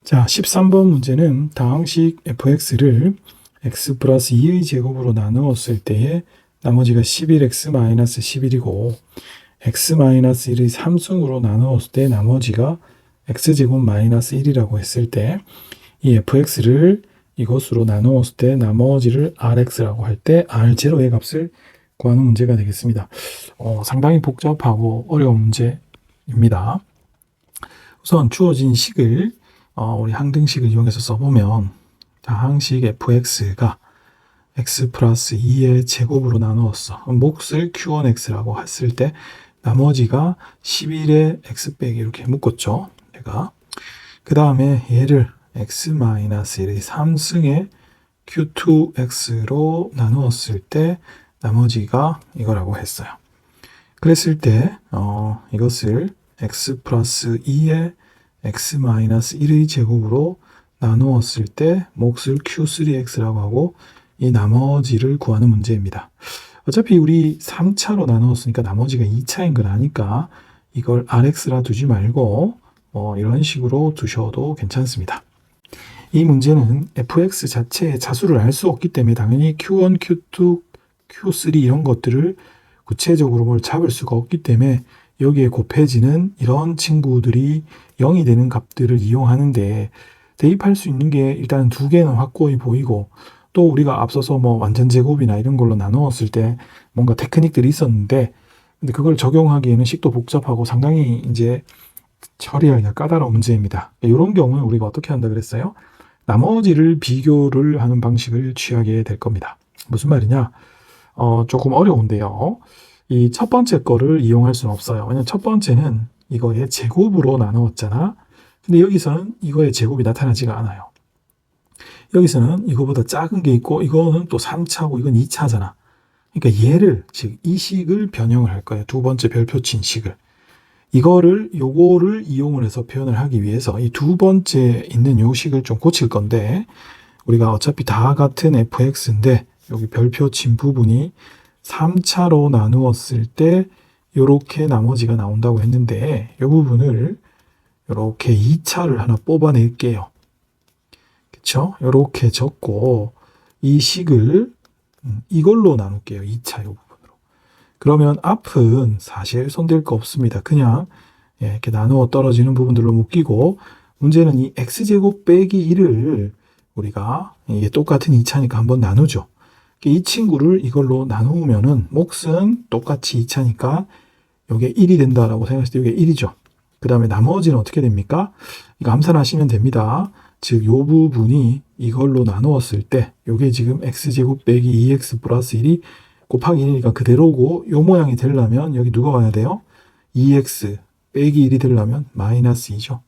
자, 13번 문제는 다항식 fx를 x 플러스 2의 제곱으로 나누었을 때에 나머지가 11x-11이고 x-1의 3승으로 나누었을 때 나머지가 x제곱 마이너스 1이라고 했을 때 이 fx를 이것으로 나누었을 때 나머지를 rx라고 할 때 r0의 값을 구하는 문제가 되겠습니다. 상당히 복잡하고 어려운 문제입니다. 우선 주어진 식을 우리 항등식을 이용해서 써보면 다항식 fx가 x 플러스 2의 제곱으로 나누었어. 몫을 q1x라고 했을 때 나머지가 11의 x 빼기 이렇게 묶었죠. 내가 그 다음에 얘를 x-1의 3승의 q2x로 나누었을 때 나머지가 이거라고 했어요. 그랬을 때 이것을 x 플러스 2의 x-1의 제곱으로 나누었을 때 몫을 q3x라고 하고 이 나머지를 구하는 문제입니다. 어차피 우리 3차로 나누었으니까 나머지가 2차인 걸 아니까 이걸 rx라 두지 말고 이런 식으로 두셔도 괜찮습니다. 이 문제는 fx 자체의 자수를 알 수 없기 때문에 당연히 q1, q2, q3 이런 것들을 구체적으로 뭘 잡을 수가 없기 때문에 여기에 곱해지는 이런 친구들이 0이 되는 값들을 이용하는데 대입할 수 있는 게 일단 두 개는 확고히 보이고 또 우리가 앞서서 뭐 완전 제곱이나 이런 걸로 나누었을 때 뭔가 테크닉들이 있었는데 근데 그걸 적용하기에는 식도 복잡하고 상당히 이제 처리하기가 까다로운 문제입니다. 이런 경우는 우리가 어떻게 한다 그랬어요? 나머지를 비교를 하는 방식을 취하게 될 겁니다. 무슨 말이냐? 조금 어려운데요. 이 첫 번째 거를 이용할 수는 없어요. 왜냐면 첫 번째는 이거의 제곱으로 나누었잖아. 근데 여기서는 이거의 제곱이 나타나지가 않아요. 여기서는 이거보다 작은 게 있고 이거는 또 3차고 이건 2차잖아. 그러니까 얘를 즉 이 식을 변형을 할 거예요. 두 번째 별표친 식을. 요거를 이용을 해서 표현을 하기 위해서 이 두 번째 있는 요 식을 좀 고칠 건데 우리가 어차피 다 같은 fx인데 여기 별표친 부분이 3차로 나누었을 때 요렇게 나머지가 나온다고 했는데 이 부분을 요렇게 2차를 하나 뽑아낼게요. 그쵸? 요렇게 적고 이 식을 이걸로 나눌게요. 2차 요 부분으로. 그러면 앞은 사실 손댈 거 없습니다. 그냥 이렇게 나누어 떨어지는 부분들로 묶이고 문제는 이 x제곱 빼기 1을 우리가 이게 똑같은 2차니까 한번 나누죠. 이 친구를 이걸로 나누면은 몫은 똑같이 2차니까 이게 1이 된다라고 생각했을 때 이게 1이죠. 그 다음에 나머지는 어떻게 됩니까? 이거 암산하시면 됩니다. 즉, 요 부분이 이걸로 나누었을 때 요게 지금 x제곱 빼기 2x 플러스 1이 곱하기 1이니까 그대로고 요 모양이 되려면 여기 누가 와야 돼요? 2x 빼기 1이 되려면 마이너스 2죠.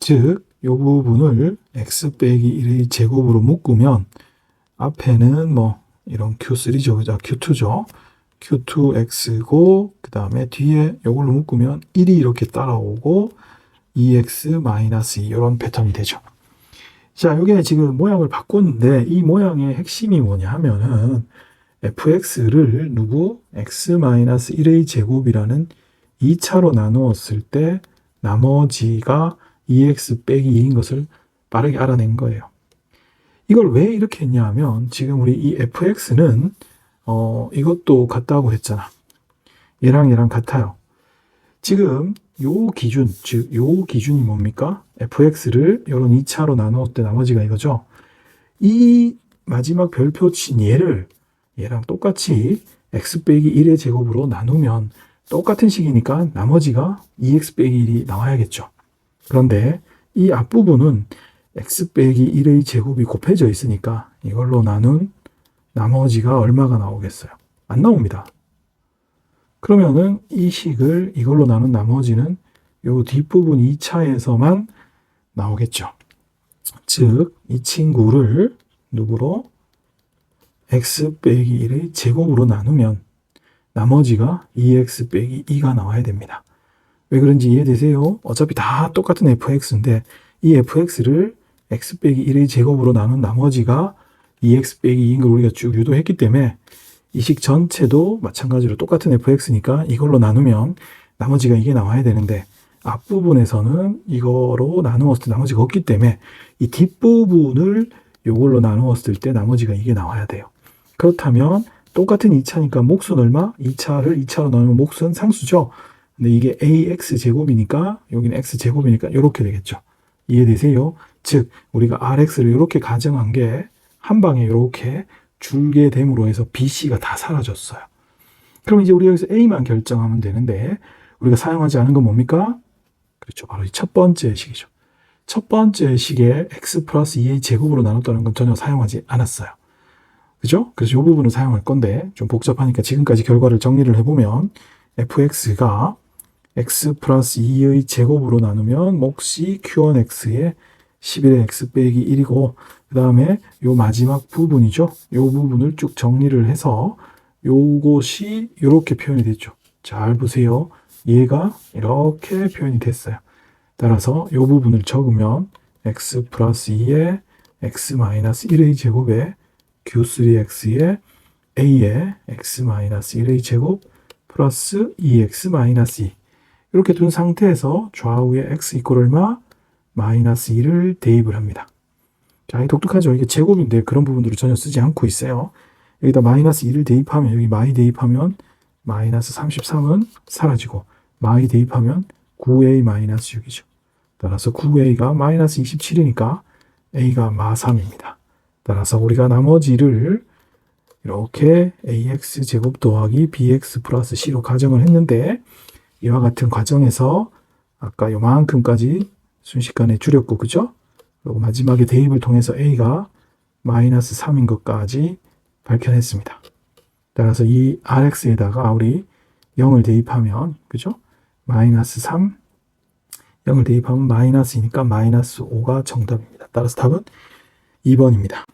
즉, 요 부분을 x 빼기 1의 제곱으로 묶으면 앞에는 뭐 이런 q3죠. q2죠. q2x고 그 다음에 뒤에 이걸로 묶으면 1이 이렇게 따라오고 2x-2 이런 패턴이 되죠. 자, 이게 지금 모양을 바꿨는데 이 모양의 핵심이 뭐냐 하면은 fx를 x-1의 제곱이라는 2차로 나누었을 때 나머지가 2x 빼기 2인 것을 빠르게 알아낸 거예요. 이걸 왜 이렇게 했냐 하면 지금 우리 이 fx는 이것도 같다고 했잖아. 얘랑 같아요. 지금 요 기준, 즉 요 기준이 뭡니까? fx를 이런 2차로 나누었을 때 나머지가 이거죠. 이 마지막 별표친 얘랑 똑같이 x 빼기 1의 제곱으로 나누면 똑같은 식이니까 나머지가 2x 빼기 1이 나와야겠죠. 그런데 이 앞부분은 x 빼기 1의 제곱이 곱해져 있으니까 이걸로 나눈 나머지가 얼마가 나오겠어요? 안 나옵니다. 그러면은 이 식을 이걸로 나눈 나머지는 요 뒷부분 2차에서만 나오겠죠. 즉, 이 친구를 누구로? x 빼기 1의 제곱으로 나누면 나머지가 2x 빼기 2가 나와야 됩니다. 왜 그런지 이해되세요? 어차피 다 똑같은 fx인데 이 fx를 x 빼기 1의 제곱으로 나눈 나머지가 2x 빼기 2인 걸 우리가 쭉 유도했기 때문에 이 식 전체도 마찬가지로 똑같은 fx니까 이걸로 나누면 나머지가 이게 나와야 되는데 앞부분에서는 이거로 나누었을 때 나머지가 없기 때문에 이 뒷부분을 이걸로 나누었을 때 나머지가 이게 나와야 돼요. 그렇다면 똑같은 2차니까 몫은 얼마? 2차를 2차로 나누면 몫은 상수죠. 근데 이게 ax제곱이니까 여기는 x제곱이니까 이렇게 되겠죠. 이해되세요? 즉 우리가 rx를 이렇게 가정한 게 한 방에 이렇게 줄게 됨으로 해서 bc가 다 사라졌어요. 그럼 이제 우리가 여기서 a만 결정하면 되는데 우리가 사용하지 않은 건 뭡니까? 그렇죠. 바로 이 첫 번째 식이죠. 첫 번째 식에 x 플러스 2의 제곱으로 나눴다는 건 전혀 사용하지 않았어요. 그죠? 그래서 이 부분을 사용할 건데 좀 복잡하니까 지금까지 결과를 정리를 해보면 fx가 x 플러스 2의 제곱으로 나누면 몫이 q1x의 11의 x 빼기 1이고 그 다음에 요 마지막 부분이죠. 요 부분을 쭉 정리를 해서 요것이 이렇게 표현이 됐죠. 잘 보세요. 얘가 이렇게 표현이 됐어요. 따라서 요 부분을 적으면 x 플러스 2의 x 마이너스 1의 제곱에 q3x의 a의 x 마이너스 1의 제곱 플러스 2x 마이너스 2 이렇게 둔 상태에서 좌우에 x 이퀄 얼마? 마이너스 2를 대입을 합니다. 자, 이 독특하죠. 이게 제곱인데 그런 부분들을 전혀 쓰지 않고 있어요. 여기다 마이너스 2를 대입하면 여기 마이 대입하면 마이너스 33은 사라지고 마이 대입하면 9a 마이너스 6이죠. 따라서 9a가 마이너스 27이니까 a가 마3입니다. 따라서 우리가 나머지를 이렇게 ax 제곱 더하기 bx 플러스 c로 가정을 했는데 이와 같은 과정에서 아까 요만큼까지 순식간에 줄였고 그죠? 그리고 마지막에 대입을 통해서 a가 마이너스 3인 것까지 밝혀냈습니다. 따라서 이 rx에다가 우리 0을 대입하면 그죠? 마이너스 3 0을 대입하면 마이너스이니까 마이너스 5가 정답입니다. 따라서 답은 2번입니다.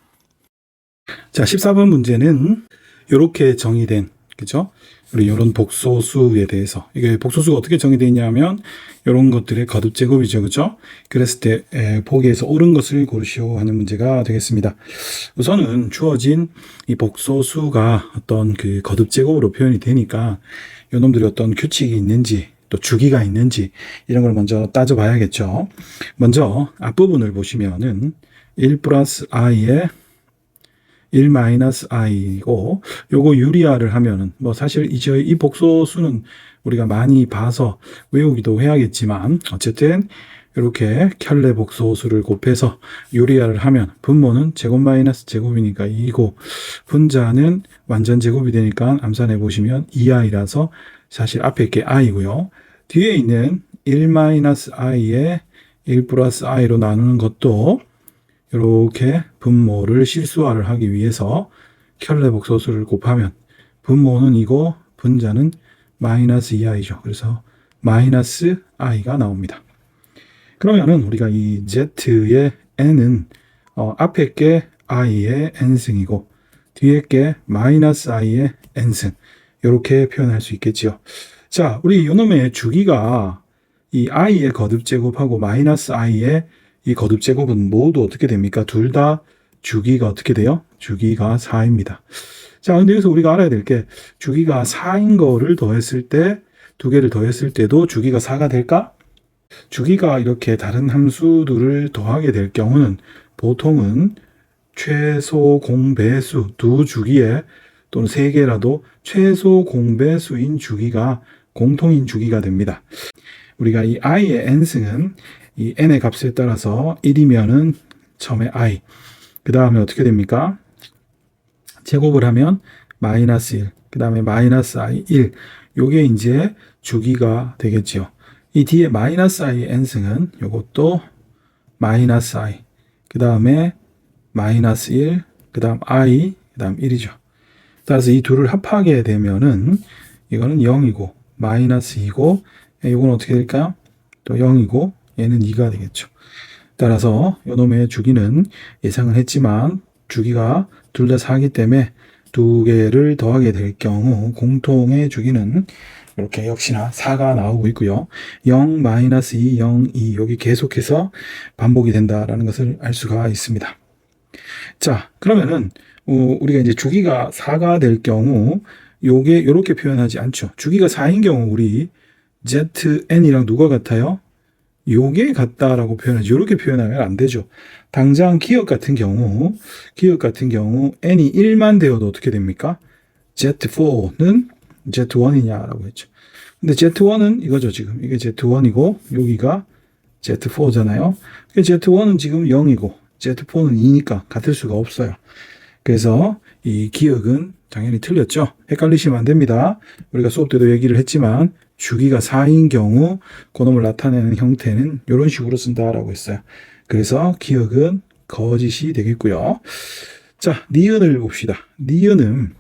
자, 14번 문제는 이렇게 정의된 그죠? 우리 이런 복소수에 대해서 이게 복소수가 어떻게 정의되어 있냐면 이런 것들의 거듭 제곱이죠, 그죠? 그랬을 때 보기에서 옳은 것을 고르시오 하는 문제가 되겠습니다. 우선은 주어진 이 복소수가 어떤 그 거듭 제곱으로 표현이 되니까 이놈들이 어떤 규칙이 있는지 또 주기가 있는지 이런 걸 먼저 따져봐야겠죠. 먼저 앞부분을 보시면은 1 플러스 i에 1 마이너스 i고 요거 유리화를 하면은 뭐 사실 이 복소수는 우리가 많이 봐서 외우기도 해야겠지만 어쨌든 이렇게 켤레 복소수를 곱해서 유리화를 하면 분모는 제곱 마이너스 제곱이니까 2고 분자는 완전 제곱이 되니까 암산해 보시면 2i라서 사실 앞에 게 i고요. 뒤에 있는 1 마이너스 i에 1 플러스 i로 나누는 것도 이렇게 분모를 실수화를 하기 위해서 켤레 복소수를 곱하면 분모는 이고 분자는 마이너스 2i죠. 그래서 마이너스 i가 나옵니다. 그러면은 우리가 이 z의 n은 앞에 게 i의 n승이고 뒤에 게 마이너스 i의 n승 이렇게 표현할 수 있겠지요. 자, 우리 요놈의 주기가 이 i의 거듭 제곱하고 마이너스 i의 이 거듭 제곱은 모두 어떻게 됩니까? 둘 다 주기가 어떻게 돼요? 주기가 4입니다. 자, 근데 여기서 우리가 알아야 될 게 주기가 4인 거를 더했을 때 두 개를 더했을 때도 주기가 4가 될까? 주기가 이렇게 다른 함수들을 더하게 될 경우는 보통은 최소 공배수 두 주기에 또는 세 개라도 최소 공배수인 주기가 공통인 주기가 됩니다. 우리가 이 i의 n승은 이 n의 값에 따라서 1이면은 처음에 i 그 다음에 어떻게 됩니까? 제곱을 하면 마이너스 1 그 다음에 마이너스 i 1 요게 이제 주기가 되겠지요. 이 뒤에 마이너스 i의 n승은 요것도 마이너스 i 그 다음에 마이너스 1 그 다음 i 그 다음 1이죠. 따라서 이 둘을 합하게 되면은 이거는 0이고 마이너스 2고 이건 어떻게 될까요? 또 0이고 얘는 2가 되겠죠. 따라서 이놈의 주기는 예상을 했지만 주기가 둘 다 4이기 때문에 두 개를 더하게 될 경우 공통의 주기는 이렇게 역시나 4가 나오고 있고요. 0, 마이너스 2, 0, 2 여기 계속해서 반복이 된다라는 것을 알 수가 있습니다. 자, 그러면은 우리가 이제 주기가 4가 될 경우 요게 이렇게 표현하지 않죠. 주기가 4인 경우 우리 zn이랑 누가 같아요? 요게 같다라고 표현하죠. 이렇게 표현하면 안 되죠. 당장 기억 같은 경우 n이 1만 되어도 어떻게 됩니까? Z4는 Z1이냐라고 했죠. 근데 Z1은 이거죠. 지금 이게 Z1이고 여기가 Z4잖아요. Z1은 지금 0이고 Z4는 2니까 같을 수가 없어요. 그래서 이 기억은 당연히 틀렸죠. 헷갈리시면 안 됩니다. 우리가 수업 때도 얘기를 했지만 주기가 4인 경우 그놈을 나타내는 형태는 이런 식으로 쓴다라고 했어요. 그래서 기억은 거짓이 되겠고요. 자, 니은을 봅시다. 니은은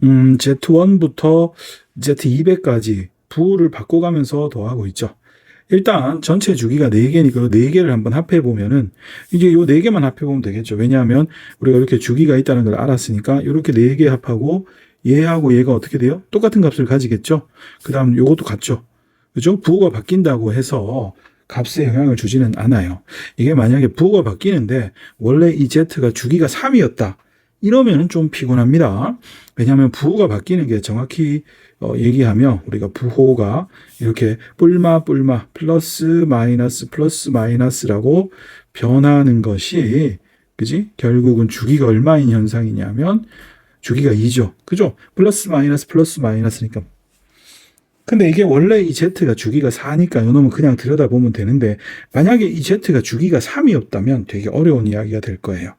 Z1부터 Z200까지 부호를 바꿔가면서 더하고 있죠. 일단 전체 주기가 4개니까 4개를 한번 합해보면은 이제 요 4개만 합해보면 되겠죠. 왜냐하면 우리가 이렇게 주기가 있다는 걸 알았으니까 이렇게 4개 합하고 얘하고 얘가 어떻게 돼요? 똑같은 값을 가지겠죠. 그 다음 요것도 같죠. 그죠? 부호가 바뀐다고 해서 값에 영향을 주지는 않아요. 이게 만약에 부호가 바뀌는데 원래 이 Z가 주기가 3이었다. 이러면 좀 피곤합니다. 왜냐하면 부호가 바뀌는 게 정확히 얘기하면 우리가 부호가 이렇게 뿔마 플러스 마이너스라고 변하는 것이 그지? 결국은 주기가 얼마인 현상이냐면 주기가 2죠. 그죠? 플러스 마이너스니까. 근데 이게 원래 이 Z가 주기가 4니까 이놈은 그냥 들여다보면 되는데 만약에 이 Z가 주기가 3이었다면 되게 어려운 이야기가 될 거예요.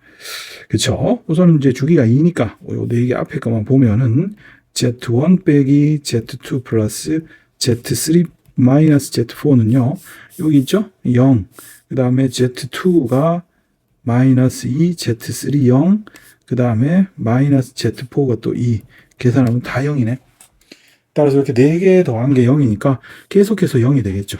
그쵸? 우선은 이제 주기가 2니까 요 4개 앞에 것만 보면은 Z1 빼기 Z2 플러스 Z3 마이너스 Z4는요. 여기 있죠? 0. 그 다음에 Z2가 마이너스 2, Z3 0. 그 다음에 마이너스 Z4가 또 2. 계산하면 다 0이네. 따라서 이렇게 4개 더한 게 0이니까 계속해서 0이 되겠죠.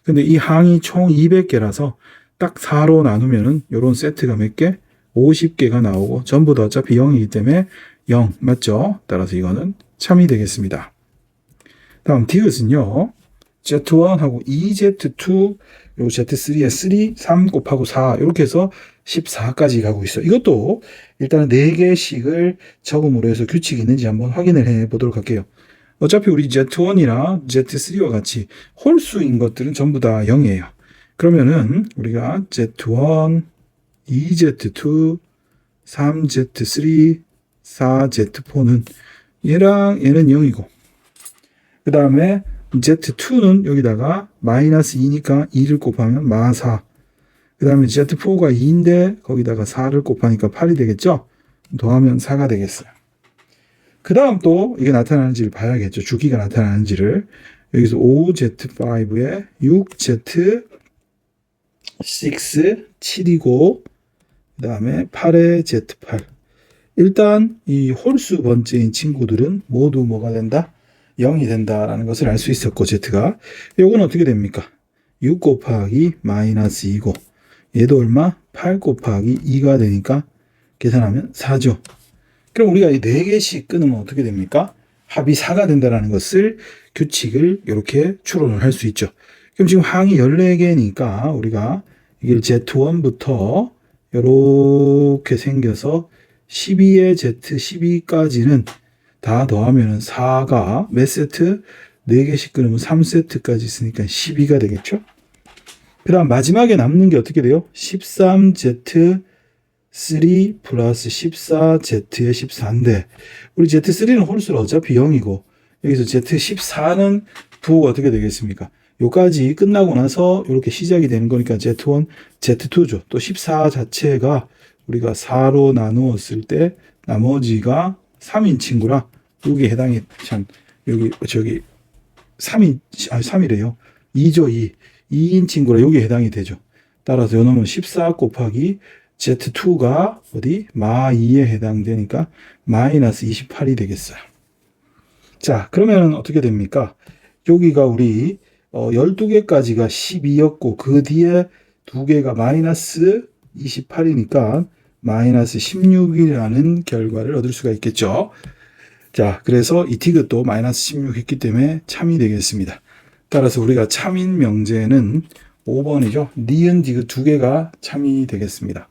근데 이 항이 총 200개라서 딱 4로 나누면은 요런 세트가 몇 개? 50개가 나오고 전부 다 어차피 0이기 때문에 0 맞죠? 따라서 이거는 참이 되겠습니다. 다음 디귿은요. Z1하고 2Z2 요 Z3에 3, 3 곱하고 4 이렇게 해서 14까지 가고 있어요. 이것도 일단은 4개씩을 적음으로 해서 규칙이 있는지 한번 확인을 해 보도록 할게요. 어차피 우리 Z1이나 Z3와 같이 홀수인 것들은 전부 다 0이에요. 그러면은 우리가 Z1, 2Z2, 3Z3, 4Z4는 얘랑 얘는 0이고 그 다음에 Z2는 여기다가 마이너스 2니까 2를 곱하면 마4 그 다음에 Z4가 2인데 거기다가 4를 곱하니까 8이 되겠죠? 더하면 4가 되겠어요. 그 다음 또 이게 나타나는지를 봐야겠죠. 주기가 나타나는지를. 여기서 5Z5에 6Z6 7이고 그 다음에 8에 Z8 일단 이 홀수 번째인 친구들은 모두 뭐가 된다? 0이 된다라는 것을 알 수 있었고 Z가 이건 어떻게 됩니까? 6 곱하기 마이너스 2고 얘도 얼마? 8 곱하기 2가 되니까 계산하면 4죠. 그럼 우리가 이 4개씩 끊으면 어떻게 됩니까? 합이 4가 된다는 것을 규칙을 이렇게 추론을 할 수 있죠. 그럼 지금 항이 14개니까 우리가 이게 Z1부터 이렇게 생겨서 12의 Z12까지는 다 더하면 4가 몇 세트? 4개씩 끊으면 3세트까지 있으니까 12가 되겠죠? 그 다음 마지막에 남는 게 어떻게 돼요? 13Z3 플러스 14Z의 14인데 우리 Z3는 홀수로 어차피 0이고 여기서 Z14는 부호가 어떻게 되겠습니까? 요까지 끝나고 나서 이렇게 시작이 되는 거니까 Z1, Z2죠. 또 14 자체가 우리가 4로 나누었을 때 나머지가 3인 친구라 여기에 해당이 참 여기 저기 3이래요. 2죠 2. 2인 친구라 여기에 해당이 되죠. 따라서 요놈은 14 곱하기 Z2가 어디? 마 2에 해당되니까 마이너스 28이 되겠어요. 자, 그러면 어떻게 됩니까? 여기가 우리 12개까지가 12였고 그 뒤에 2개가 마이너스 28이니까 마이너스 16이라는 결과를 얻을 수가 있겠죠. 자, 그래서 이 디귿도 마이너스 16 했기 때문에 참이 되겠습니다. 따라서 우리가 참인 명제는 5번이죠. 니은 디귿 2개가 참이 되겠습니다.